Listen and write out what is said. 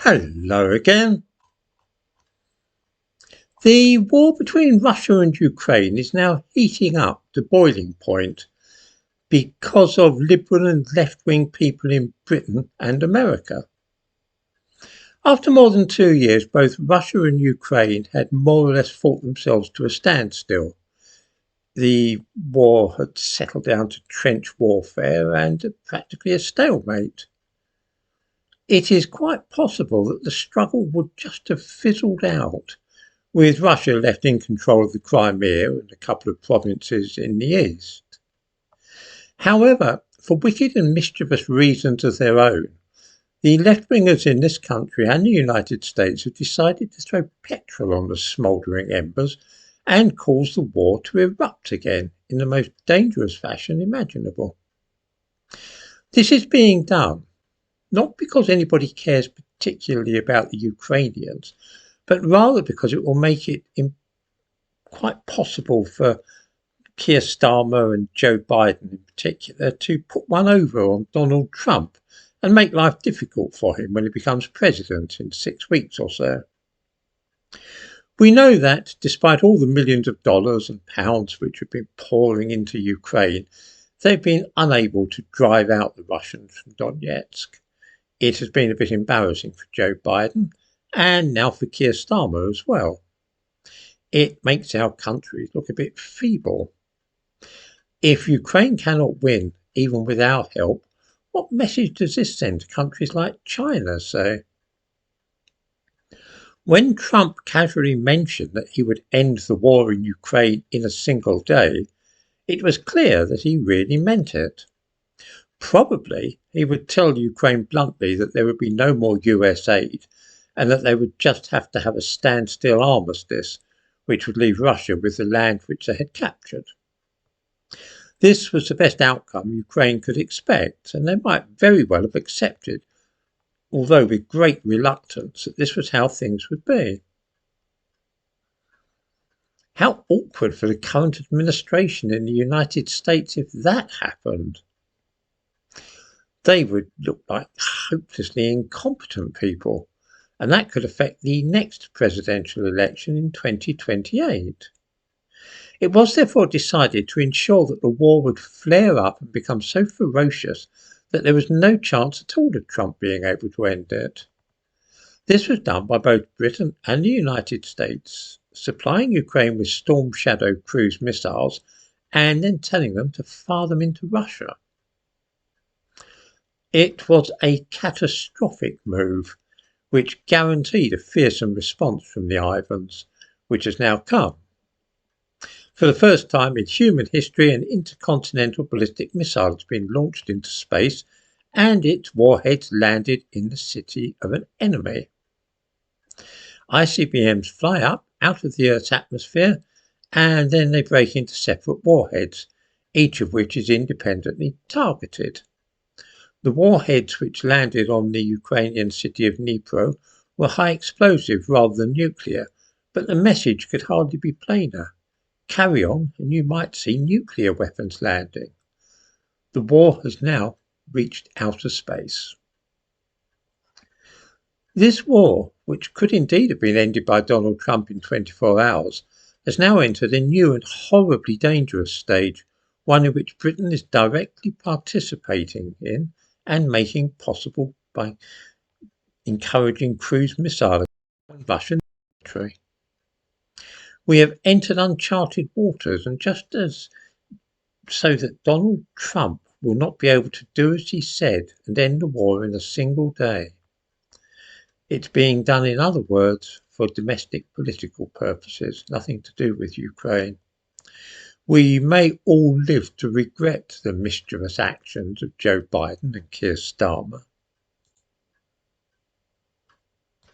Hello again. The war between Russia and Ukraine is now heating up to boiling point because of liberal and left-wing people in Britain and America. After more than 2 years, both Russia and Ukraine had more or less fought themselves to a standstill. The war had settled down to trench warfare and practically a stalemate. It is quite possible that the struggle would just have fizzled out, with Russia left in control of the Crimea and a couple of provinces in the east. However, for wicked and mischievous reasons of their own, the left-wingers in this country and the United States have decided to throw petrol on the smouldering embers and cause the war to erupt again in the most dangerous fashion imaginable. This is being done not because anybody cares particularly about the Ukrainians, but rather because it will make it quite possible for Keir Starmer and Joe Biden in particular to put one over on Donald Trump and make life difficult for him when he becomes president in 6 weeks or so. We know that despite all the millions of dollars and pounds which have been pouring into Ukraine, they've been unable to drive out the Russians from Donetsk. It has been a bit embarrassing for Joe Biden, and now for Keir Starmer as well. It makes our country look a bit feeble. If Ukraine cannot win, even with our help, what message does this send to countries like China, say? When Trump casually mentioned that he would end the war in Ukraine in a single day, it was clear that he really meant it. Probably he would tell Ukraine bluntly that there would be no more US aid and that they would just have to have a standstill armistice, which would leave Russia with the land which they had captured. This was the best outcome Ukraine could expect, and they might very well have accepted, although with great reluctance, that this was how things would be. How awkward for the current administration in the United States if that happened. They would look like hopelessly incompetent people, and that could affect the next presidential election in 2028. It was therefore decided to ensure that the war would flare up and become so ferocious that there was no chance at all of Trump being able to end it. This was done by both Britain and the United States, supplying Ukraine with Storm Shadow cruise missiles and then telling them to fire them into Russia. It was a catastrophic move, which guaranteed a fearsome response from the Ivans, which has now come. For the first time in human history, an intercontinental ballistic missile has been launched into space and its warheads landed in the city of an enemy. ICBMs fly up out of the Earth's atmosphere and then they break into separate warheads, each of which is independently targeted. The warheads which landed on the Ukrainian city of Dnipro were high explosive rather than nuclear, but the message could hardly be plainer. Carry on and you might see nuclear weapons landing. The war has now reached outer space. This war, which could indeed have been ended by Donald Trump in 24 hours, has now entered a new and horribly dangerous stage, one in which Britain is directly participating in and making possible by encouraging cruise missile on Russian territory. We have entered uncharted waters, and just as so that Donald Trump will not be able to do as he said and end the war in a single day. It's being done, in other words, for domestic political purposes, nothing to do with Ukraine. We may all live to regret the mischievous actions of Joe Biden and Keir Starmer,